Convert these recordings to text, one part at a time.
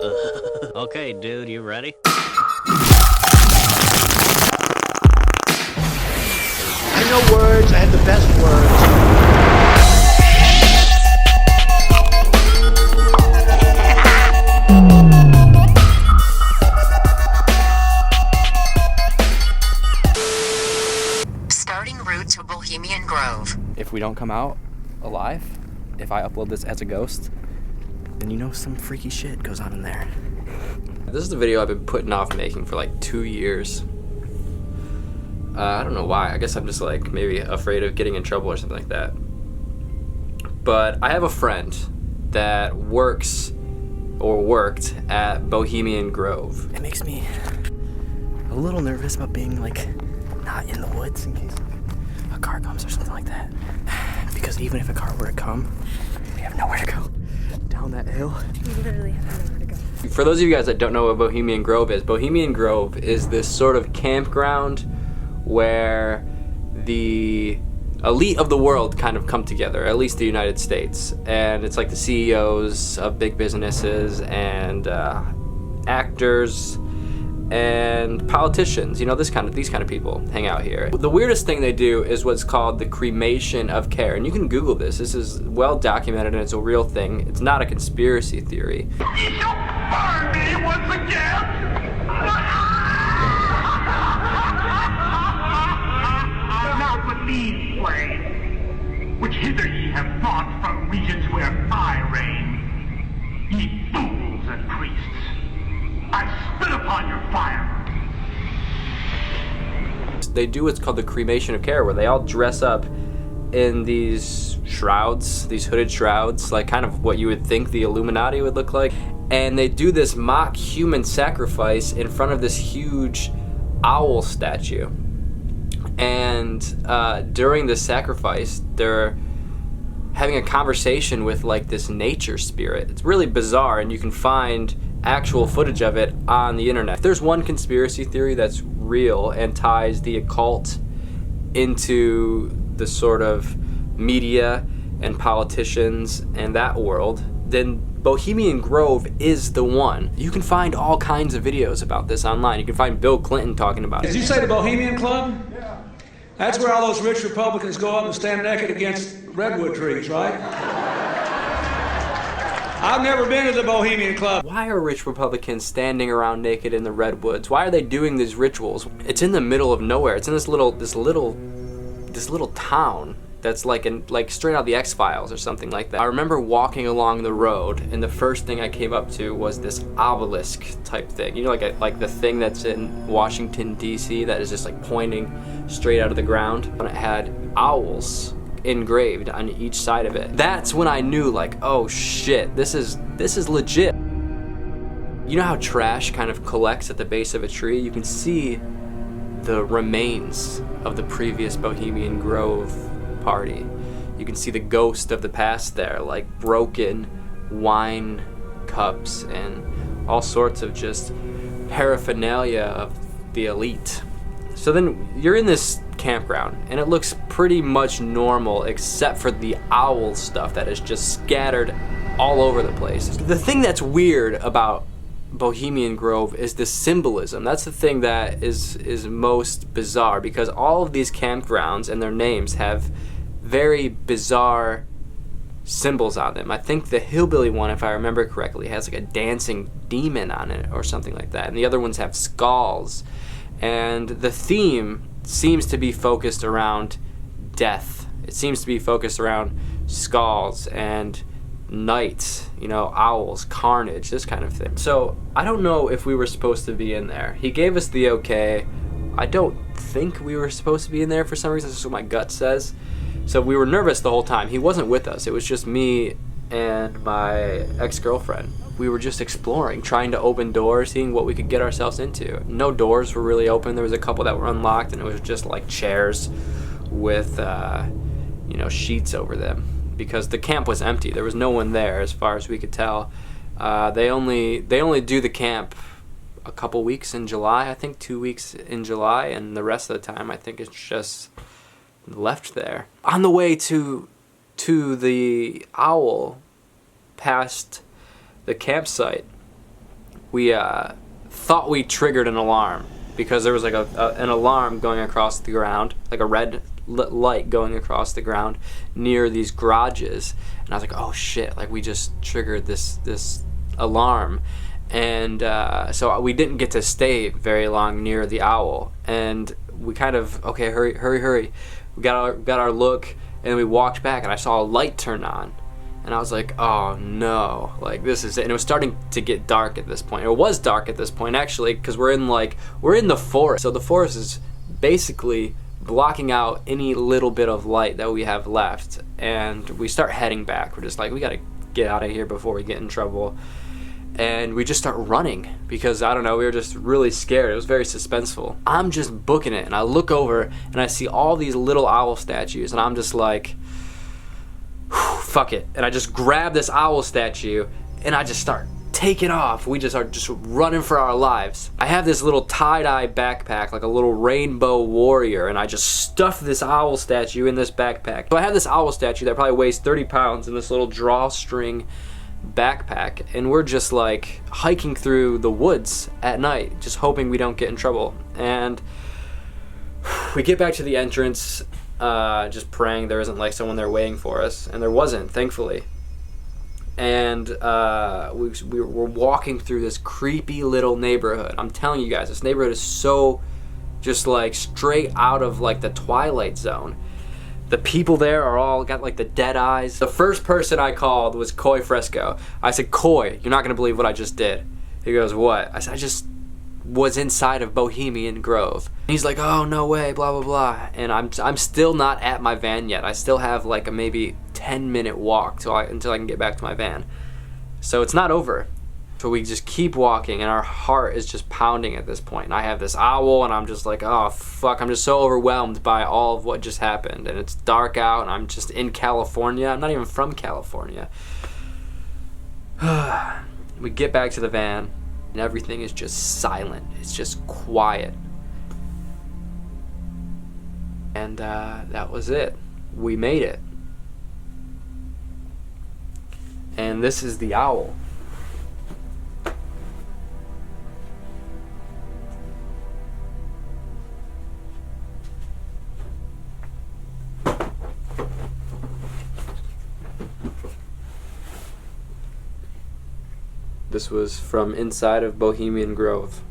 Okay, dude, you ready? I know words. I have the best words. Starting route to Bohemian Grove. If we don't come out alive, if I upload this as a ghost, then you know some freaky shit goes on in there. This is the video I've been putting off making for like 2 years. I don't know why. I guess I'm just like maybe afraid of getting in trouble or something like that. But I have a friend that works or worked at Bohemian Grove. It makes me a little nervous about being like not in the woods in case like, a car comes or something like that. Because even if a car were to come, we have nowhere to go down that hill. We literally have nowhere to go. For those of you guys that don't know what Bohemian Grove is this sort of campground where the elite of the world kind of come together, at least the United States. And it's like the CEOs of big businesses and actors and politicians, you know, these kind of people hang out here. The weirdest thing they do is what's called the cremation of care, and you can Google this. This is well documented and it's a real thing. It's not a conspiracy theory. You burn me once again! Not with these flames, which hither ye have brought from regions where I reign. Ye fools and priests, I spit upon your fire. They do what's called the cremation of care, where they all dress up in these shrouds, these hooded shrouds, like kind of what you would think the Illuminati would look like. And they do this mock human sacrifice in front of this huge owl statue. And during the sacrifice, they're having a conversation with like this nature spirit. It's really bizarre, and you can find actual footage of it on the internet. There's one conspiracy theory that's real and ties the occult into the sort of media and politicians and that world, then Bohemian Grove is the one. You can find all kinds of videos about this online. You can find Bill Clinton talking about it. Did you say the Bohemian Club? Yeah. That's where all those rich Republicans go up and stand naked against redwood trees, right? I've never been to the Bohemian Club. Why are rich Republicans standing around naked in the redwoods? Why are they doing these rituals? It's in the middle of nowhere. It's in this little town that's like straight out of the X-Files or something like that. I remember walking along the road, and the first thing I came up to was this obelisk type thing. You know, like the thing that's in Washington D.C. that is just like pointing straight out of the ground, and it had owls engraved on each side of it. That's when I knew, like, oh shit, this is legit. You know how trash kind of collects at the base of a tree? You can see the remains of the previous Bohemian Grove party. You can see the ghost of the past there, like broken wine cups and all sorts of just paraphernalia of the elite. So then you're in this campground, and it looks pretty much normal except for the owl stuff that is just scattered all over the place. The thing that's weird about Bohemian Grove is the symbolism. That's the thing that is most bizarre, because all of these campgrounds and their names have very bizarre symbols on them. I think the hillbilly one, if I remember correctly, has like a dancing demon on it or something like that, and the other ones have skulls. And the theme seems to be focused around death. It seems to be focused around skulls and night, you know, owls, carnage, this kind of thing. So I don't know if we were supposed to be in there. He gave us the okay. I don't think we were supposed to be in there for some reason. That's what my gut says. So we were nervous the whole time. He wasn't with us. It was just me and my ex-girlfriend. We were just exploring, trying to open doors, seeing what we could get ourselves into. No doors were really open. There was a couple that were unlocked, and it was just like chairs with, you know, sheets over them, because the camp was empty. There was no one there, as far as we could tell. They only do the camp a couple weeks in July, I think 2 weeks in July, and the rest of the time I think it's just left there. On the way to the owl, past the campsite, we thought we triggered an alarm because there was like an alarm going across the ground, like a red light going across the ground near these garages, and I was like, oh shit, like we just triggered this alarm. And so we didn't get to stay very long near the owl, and we kind of, okay, hurry, we got our look, and we walked back, and I saw a light turn on, and I was like, oh no, like this is it. And it was starting to get dark at this point. It was dark at this point actually, because we're in the forest, so the forest is basically blocking out any little bit of light that we have left. And we start heading back. We're just like, we gotta get out of here before we get in trouble. And we just start running because, I don't know, we were just really scared. It was very suspenseful. I'm just booking it, and I look over and I see all these little owl statues, and I'm just like, fuck it. And I just grab this owl statue and I just start taking off. We just are just running for our lives. I have this little tie-dye backpack, like a little rainbow warrior, and I just stuff this owl statue in this backpack. So I have this owl statue that probably weighs 30 pounds in this little drawstring backpack, and we're just like hiking through the woods at night, just hoping we don't get in trouble. And we get back to the entrance, just praying there isn't like someone there waiting for us, and there wasn't, thankfully. And we were walking through this creepy little neighborhood. I'm telling you guys, this neighborhood is so just like straight out of like the Twilight Zone. The people there are all got like the dead eyes. The first person I called was Coy Fresco. I said, Coy, you're not gonna believe what I just did. He goes, what? I said, I just was inside of Bohemian Grove. And he's like, oh, no way, blah, blah, blah. And I'm still not at my van yet. I still have like a maybe 10-minute walk until I can get back to my van. So it's not over. So we just keep walking, and our heart is just pounding at this point. And I have this owl, and I'm just like, oh, fuck. I'm just so overwhelmed by all of what just happened. And it's dark out, and I'm just in California. I'm not even from California. We get back to the van, and everything is just silent. It's just quiet. And that was it. We made it. And this is the owl. This was from inside of Bohemian Grove.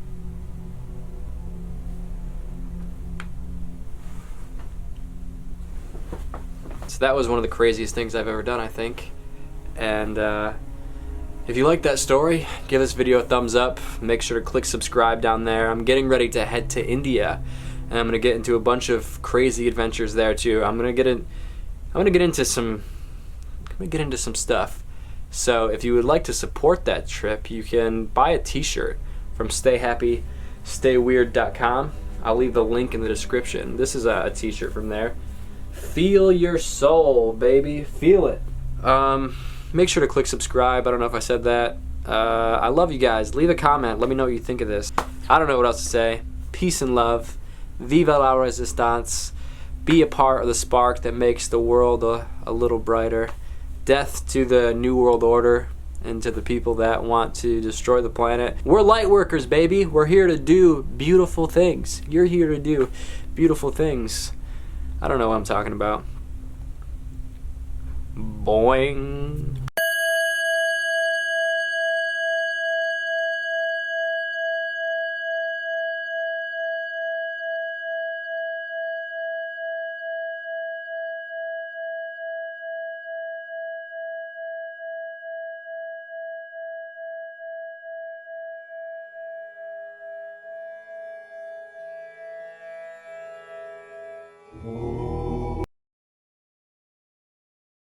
So that was one of the craziest things I've ever done, I think. And if you like that story, give this video a thumbs up. Make sure to click subscribe down there. I'm getting ready to head to India, and I'm gonna get into a bunch of crazy adventures there too. I'm gonna get into some stuff. So if you would like to support that trip, you can buy a t-shirt from stayhappystayweird.com. I'll leave the link in the description. This is a t-shirt from there. Feel your soul, baby. Feel it. Make sure to click subscribe. I don't know if I said that. I love you guys. Leave a comment. Let me know what you think of this. I don't know what else to say. Peace and love. Viva la resistance. Be a part of the spark that makes the world a little brighter. Death to the New World Order and to the people that want to destroy the planet. We're light workers, baby. We're here to do beautiful things. You're here to do beautiful things. I don't know what I'm talking about. Boing. Oh.